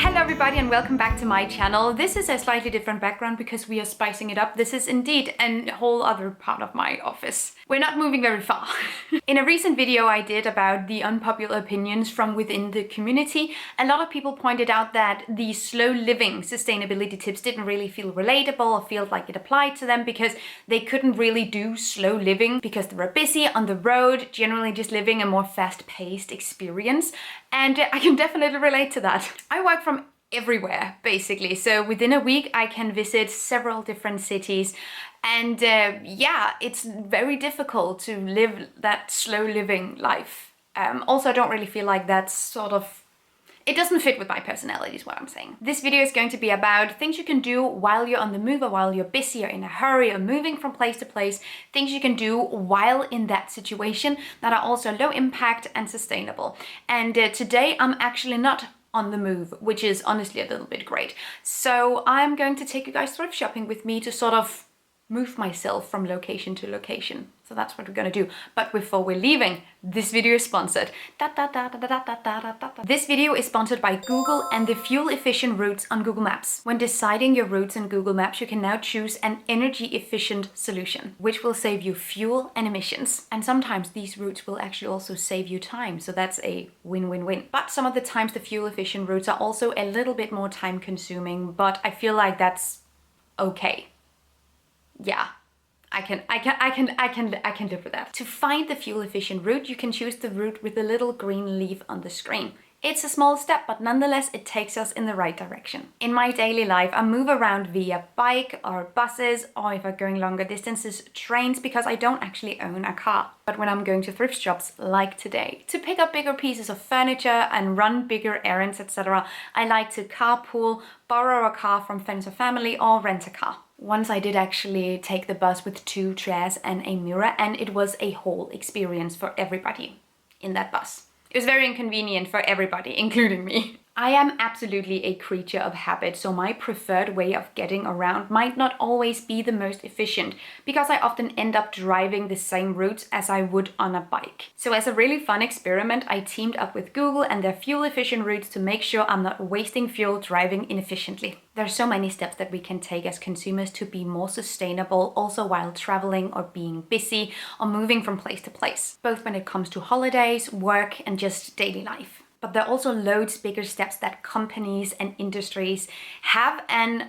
Hello everybody and welcome back to my channel. This is a slightly different background because we are spicing it up. This is indeed a whole other part of my office. We're not moving very far. In a recent video I did about the unpopular opinions from within the community, a lot of people pointed out that the slow living sustainability tips didn't really feel relatable or feel like it applied to them because they couldn't really do slow living because they were busy on the road, generally just living a more fast-paced experience. And I can definitely relate to that. I work from everywhere, basically. So within a week, I can visit several different cities. And yeah, it's very difficult to live that slow living life. Also, I don't really feel like that's sort of... It doesn't fit with my personality is what I'm saying. This video is going to be about things you can do while you're on the move or while you're busy or in a hurry or moving from place to place. Things you can do while in that situation that are also low impact and sustainable. And today I'm actually not on the move, which is honestly a little bit great. So I'm going to take you guys thrift shopping with me to sort of move myself from location to location. So that's what we're gonna do. But before we're leaving, this video is sponsored. This video is sponsored by Google and the fuel efficient routes on Google Maps. When deciding your routes in Google Maps, you can now choose an energy efficient solution, which will save you fuel and emissions. And sometimes these routes will actually also save you time. So that's a win-win-win. But some of the times the fuel efficient routes are also a little bit more time consuming, but I feel like that's okay. Yeah, I can live with that. To find the fuel efficient route, you can choose the route with the little green leaf on the screen. It's a small step, but nonetheless, it takes us in the right direction. In my daily life, I move around via bike or buses, or if I'm going longer distances, trains, because I don't actually own a car. But when I'm going to thrift shops, like today, to pick up bigger pieces of furniture and run bigger errands, etc., I like to carpool, borrow a car from friends or family, or rent a car. Once I did actually take the bus with 2 chairs and a mirror, and it was a whole experience for everybody in that bus. It was very inconvenient for everybody, including me. I am absolutely a creature of habit, so my preferred way of getting around might not always be the most efficient, because I often end up driving the same routes as I would on a bike. So as a really fun experiment, I teamed up with Google and their fuel efficient routes to make sure I'm not wasting fuel driving inefficiently. There are so many steps that we can take as consumers to be more sustainable, also while traveling or being busy or moving from place to place, both when it comes to holidays, work, and just daily life. But there are also loads bigger steps that companies and industries have and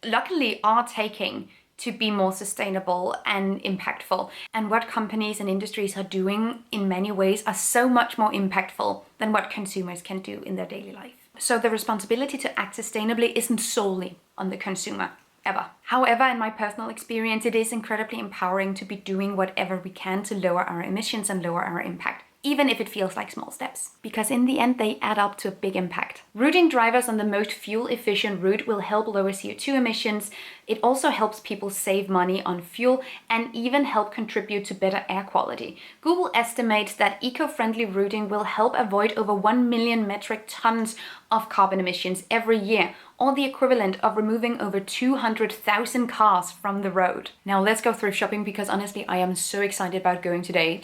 luckily are taking to be more sustainable and impactful. And what companies and industries are doing in many ways are so much more impactful than what consumers can do in their daily life. So the responsibility to act sustainably isn't solely on the consumer, ever. However, in my personal experience, it is incredibly empowering to be doing whatever we can to lower our emissions and lower our impact, even if it feels like small steps, because in the end they add up to a big impact. Routing drivers on the most fuel efficient route will help lower CO2 emissions. It also helps people save money on fuel and even help contribute to better air quality. Google estimates that eco-friendly routing will help avoid over 1 million metric tons of carbon emissions every year, or the equivalent of removing over 200,000 cars from the road. Now let's go thrift shopping, because honestly I am so excited about going today.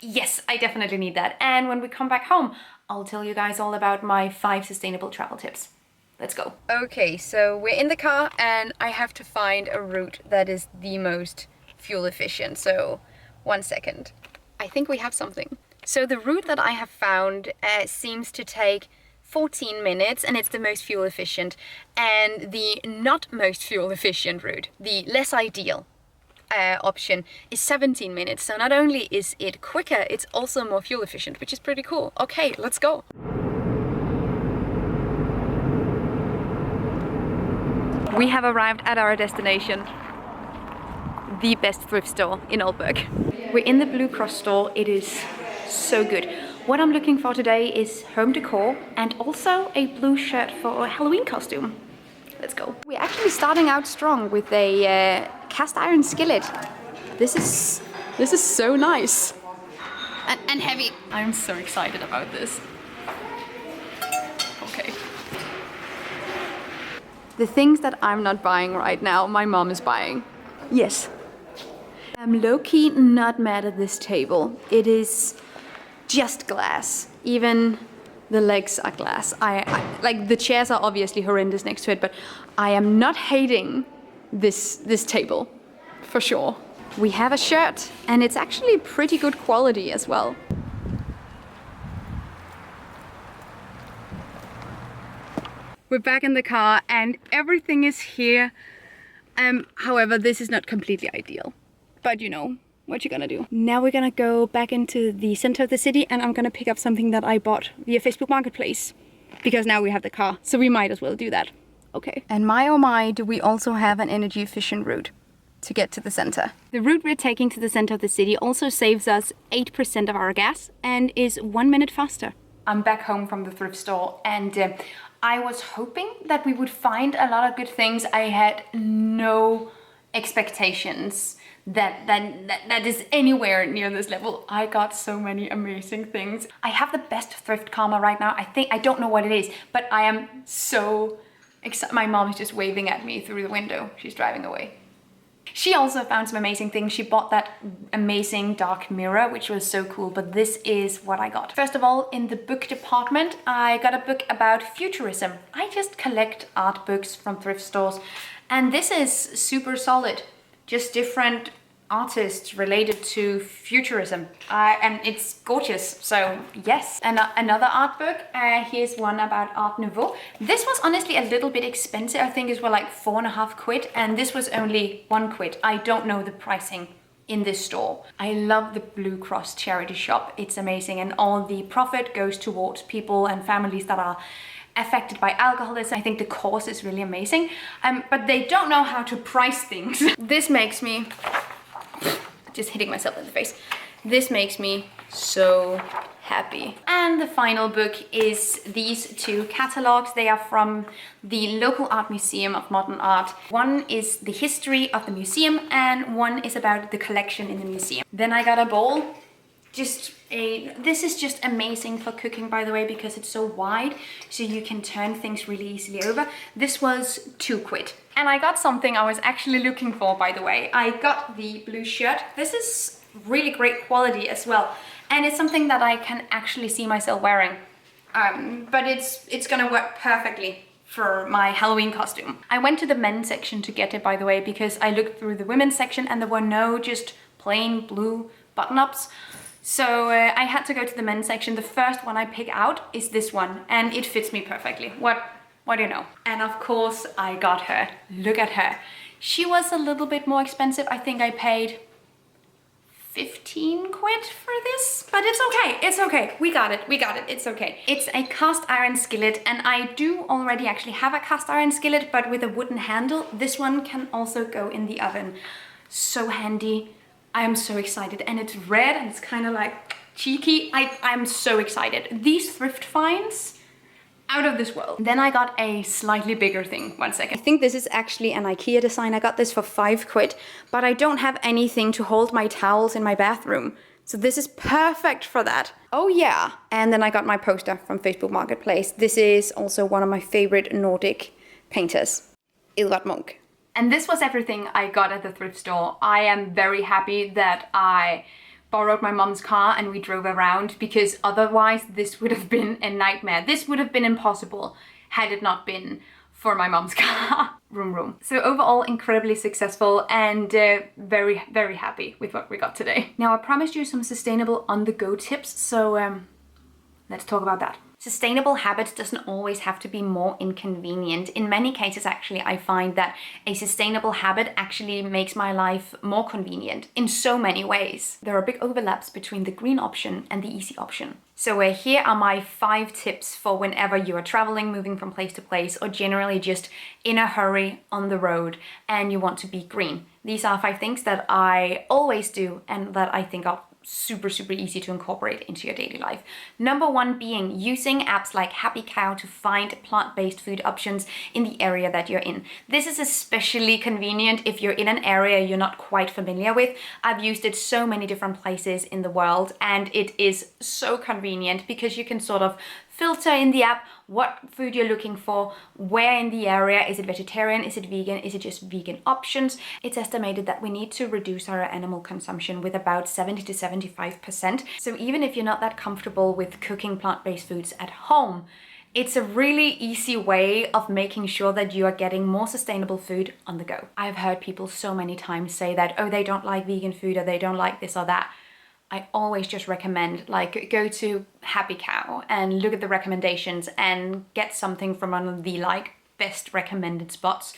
Yes, I definitely need that. And when we come back home, I'll tell you guys all about my 5 sustainable travel tips. Let's go. Okay, so we're in the car and I have to find a route that is the most fuel efficient. So 1 second. I think we have something. So the route that I have found seems to take 14 minutes and it's the most fuel efficient. And the not most fuel efficient route, the less ideal option, is 17 minutes. So not only is it quicker, it's also more fuel efficient, which is pretty cool. Okay, let's go. We have arrived at our destination, the best thrift store in Aalborg. We're in the Blue Cross store. It is so good. What I'm looking for today is home decor and also a blue shirt for a Halloween costume. Let's go. We're actually starting out strong with a cast iron skillet. This is so nice and heavy. I'm so excited about this. Okay. The things that I'm not buying right now, my mom is buying. Yes. I'm low-key not mad at this table. It is just glass. Even The legs are glass. Like the chairs are obviously horrendous next to it, but I am not hating this table, for sure. We have a shirt, and it's actually pretty good quality as well. We're back in the car and everything is here. However, this is not completely ideal, but you know what you're gonna do. Now we're gonna go back into the center of the city and I'm gonna pick up something that I bought via Facebook Marketplace, because now we have the car, so we might as well do that. Okay. And my oh my, do we also have an energy efficient route to get to the center. The route we're taking to the center of the city also saves us 8% of our gas and is 1 minute faster. I'm back home from the thrift store and I was hoping that we would find a lot of good things. I had no expectations that is anywhere near this level. I got so many amazing things. I have the best thrift karma right now. I don't know what it is, but I am so excited. My mom is just waving at me through the window. She's driving away. She also found some amazing things. She bought that amazing dark mirror, which was so cool, but this is what I got. First of all, in the book department, I got a book about futurism. I just collect art books from thrift stores, and this is super solid. Just different artists related to futurism, and it's gorgeous, so yes. And another art book, here's one about Art Nouveau. This was honestly a little bit expensive. I think it was like 4.5 quid, and this was only 1 quid. I don't know the pricing in this store. I love the Blue Cross charity shop. It's amazing, and all the profit goes towards people and families that are affected by alcoholism. I think the cause is really amazing, but they don't know how to price things. This makes me, just hitting myself in the face, this makes me so happy. And the final book is these two catalogs. They are from the local art museum of modern art. One is the history of the museum and one is about the collection in the museum. Then I got a bowl. This is just amazing for cooking, by the way, because it's so wide, so you can turn things really easily over. This was 2 quid. And I got something I was actually looking for, by the way. I got the blue shirt. This is really great quality as well. And it's something that I can actually see myself wearing. But it's gonna work perfectly for my Halloween costume. I went to the men's section to get it, by the way, because I looked through the women's section and there were no just plain blue button-ups. So I had to go to the men's section. The first one I pick out is this one, and it fits me perfectly. What do you know? And of course I got her. Look at her. She was a little bit more expensive. I think I paid 15 quid for this, but it's okay. It's okay. We got it. It's okay. It's a cast iron skillet, and I do already actually have a cast iron skillet, but with a wooden handle. This one can also go in the oven. So handy. I am so excited, and it's red and it's kind of like cheeky. I'm so excited. These thrift finds, out of this world. Then I got a slightly bigger thing. 1 second. I think this is actually an IKEA design. I got this for 5 quid, but I don't have anything to hold my towels in my bathroom. So this is perfect for that. Oh yeah. And then I got my poster from Facebook Marketplace. This is also one of my favorite Nordic painters, Edvard Munch. And this was everything I got at the thrift store. I am very happy that I borrowed my mom's car and we drove around, because otherwise this would have been a nightmare. This would have been impossible had it not been for my mom's car. Vroom. So overall, incredibly successful and very, very happy with what we got today. Now I promised you some sustainable on-the-go tips, so let's talk about that. Sustainable habits doesn't always have to be more inconvenient. In many cases, actually, I find that a sustainable habit actually makes my life more convenient in so many ways. There are big overlaps between the green option and the easy option. So here are my 5 tips for whenever you are traveling, moving from place to place, or generally just in a hurry on the road and you want to be green. These are 5 things that I always do and that I think are super easy to incorporate into your daily life. Number 1 being using apps like Happy Cow to find plant-based food options in the area that you're in. This is especially convenient if you're in an area you're not quite familiar with. I've used it so many different places in the world, and it is so convenient because you can sort of filter in the app what food you're looking for, where in the area, is it vegetarian, is it vegan, is it just vegan options. It's estimated that we need to reduce our animal consumption with about 70 to 75%. So even if you're not that comfortable with cooking plant-based foods at home, it's a really easy way of making sure that you are getting more sustainable food on the go. I've heard people so many times say that, oh, they don't like vegan food or they don't like this or that. I always just recommend, like, go to Happy Cow and look at the recommendations and get something from one of the like best recommended spots.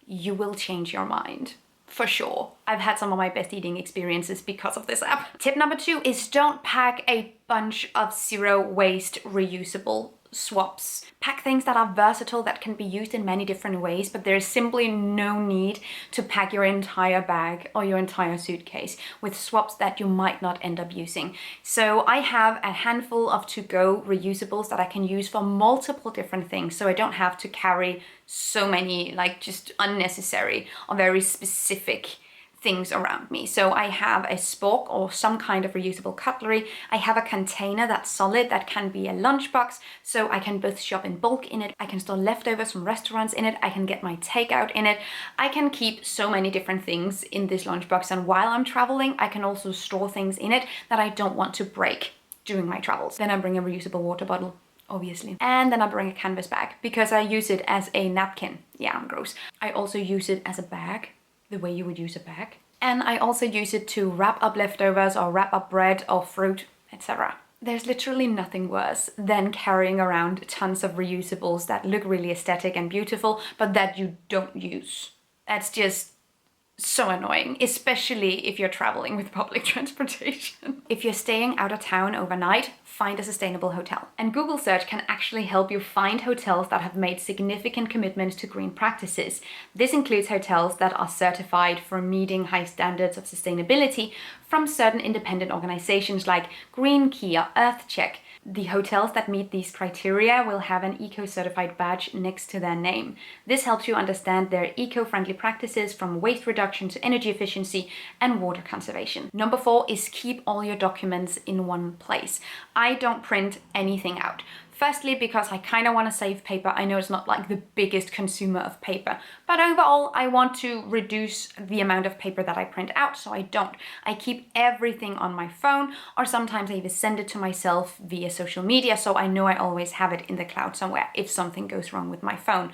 You will change your mind. For sure. I've had some of my best eating experiences because of this app. Tip number 2 is don't pack a bunch of zero waste reusable swaps. Pack things that are versatile, that can be used in many different ways, but there's simply no need to pack your entire bag or your entire suitcase with swaps that you might not end up using. So I have a handful of to-go reusables that I can use for multiple different things, so I don't have to carry so many like just unnecessary or very specific things around me. So I have a spork or some kind of reusable cutlery. I have a container that's solid that can be a lunchbox, so I can both shop in bulk in it. I can store leftovers from restaurants in it. I can get my takeout in it. I can keep so many different things in this lunchbox, and while I'm traveling, I can also store things in it that I don't want to break during my travels. Then I bring a reusable water bottle, obviously. And then I bring a canvas bag because I use it as a napkin. Yeah, I'm gross. I also use it as a bag, the way you would use a bag. And I also use it to wrap up leftovers or wrap up bread or fruit, etc. There's literally nothing worse than carrying around tons of reusables that look really aesthetic and beautiful, but that you don't use. That's just so annoying, especially if you're traveling with public transportation. If you're staying out of town overnight, find a sustainable hotel. And Google search can actually help you find hotels that have made significant commitments to green practices. This includes hotels that are certified for meeting high standards of sustainability from certain independent organizations like Green Key or EarthCheck. The hotels that meet these criteria will have an eco-certified badge next to their name. This helps you understand their eco-friendly practices, from waste reduction to energy efficiency and water conservation. Number 4 is keep all your documents in one place. I don't print anything out. Firstly, because I kind of want to save paper. I know it's not like the biggest consumer of paper, but overall I want to reduce the amount of paper that I print out, so I don't. I keep everything on my phone, or sometimes I even send it to myself via social media, so I know I always have it in the cloud somewhere if something goes wrong with my phone.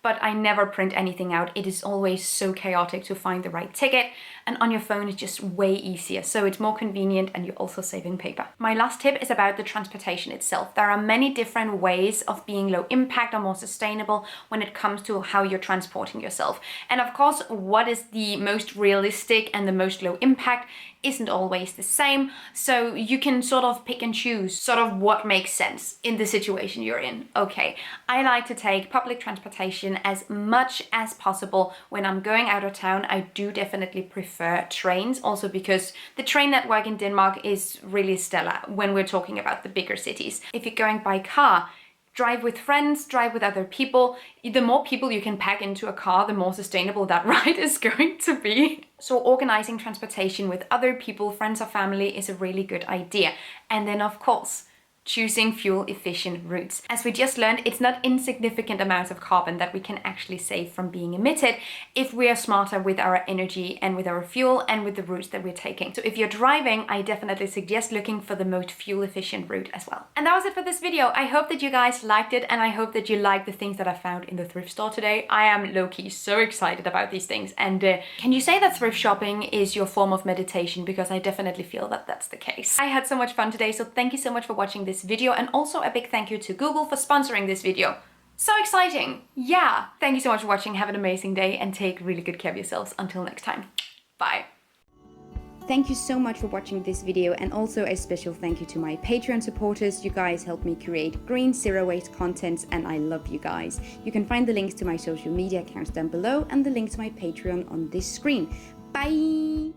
But I never print anything out. It is always so chaotic to find the right ticket, and on your phone it's just way easier, so it's more convenient and you're also saving paper. My last tip is about the transportation itself. There are many different ways of being low impact or more sustainable when it comes to how you're transporting yourself. And of course, what is the most realistic and the most low impact isn't always the same, so you can sort of pick and choose sort of what makes sense in the situation you're in. Okay, I like to take public transportation as much as possible. When I'm going out of town, I do definitely prefer trains, also because the train network in Denmark is really stellar when we're talking about the bigger cities. If you're going by car, drive with friends, drive with other people. The more people you can pack into a car, the more sustainable that ride is going to be. So organizing transportation with other people, friends or family, is a really good idea. And then of course, choosing fuel-efficient routes. As we just learned, it's not insignificant amounts of carbon that we can actually save from being emitted if we are smarter with our energy and with our fuel and with the routes that we're taking. So if you're driving, I definitely suggest looking for the most fuel-efficient route as well. And that was it for this video. I hope that you guys liked it, and I hope that you liked the things that I found in the thrift store today. I am low-key so excited about these things. And can you say that thrift shopping is your form of meditation? Because I definitely feel that that's the case. I had so much fun today, so thank you so much for watching this video, and also a big thank you to Google for sponsoring this video. So exciting! Yeah, thank you so much for watching. Have an amazing day and take really good care of yourselves. Until next time, bye. Thank you so much for watching this video, and also a special thank you to my Patreon supporters. You guys help me create green, zero waste content, and I love you guys. You can find the links to my social media accounts down below and the link to my Patreon on this screen. Bye!